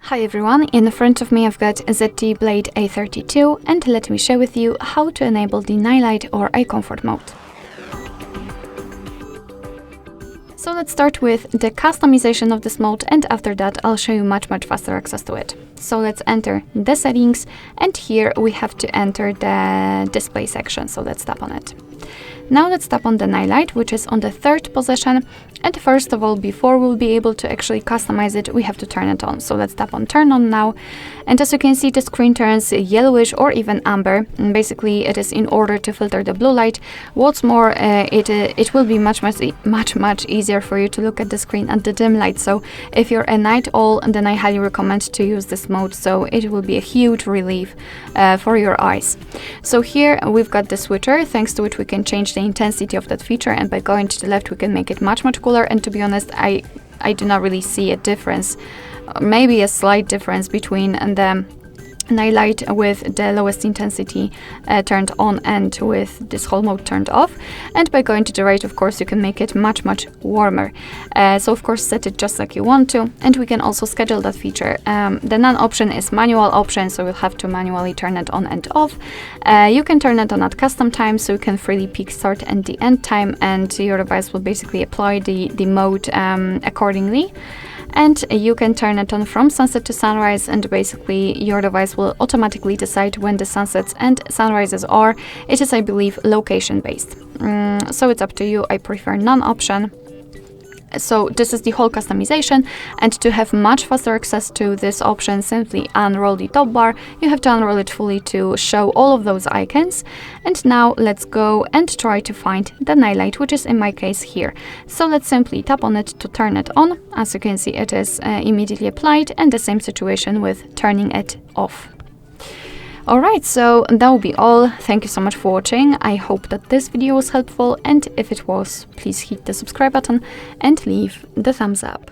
Hi everyone, in front of me I've got a ZTE blade A32 and let me share with you how to enable the night light or eye comfort mode. So let's start with the customization of this mode, and after that I'll show you much faster access to it. So let's enter the settings, and here we have to enter the display section, so let's tap on it. Now let's tap on the night light, which is on the third position, and first of all, before we'll be able to actually customize it, we have to turn it on. So let's tap on turn on now, and as you can see, the screen turns yellowish or even amber, and basically it is in order to filter the blue light. What's more, it will be much easier for you to look at the screen at the dim light. So if you're a night owl, then I highly recommend to use this mode, so it will be a huge relief for your eyes. So here we've got the switcher, thanks to which we can change the intensity of that feature, and by going to the left we can make it much cooler. And to be honest, I do not really see a difference, maybe a slight difference between the night light with the lowest intensity turned on and with this whole mode turned off. And by going to the right, of course, you can make it much warmer. So of course set it just like you want to, and we can also schedule that feature. The none option is manual option, so we'll have to manually turn it on and off. You can turn it on at custom time, so you can freely pick start and the end time, and your device will basically apply the mode accordingly. And you can turn it on from sunset to sunrise, and basically your device will automatically decide when the sunsets and sunrises are. It is, I believe, location based. So it's up to you. I prefer none option. So this is the whole customization, and to have much faster access to this option, simply unroll the top bar. You have to unroll it fully to show all of those icons. And now let's go and try to find the night light, which is in my case here. So let's simply tap on it to turn it on. As you can see, it is immediately applied, and the same situation with turning it off. Alright, so that will be all. Thank you so much for watching. I hope that this video was helpful, and if it was, please hit the subscribe button and leave the thumbs up.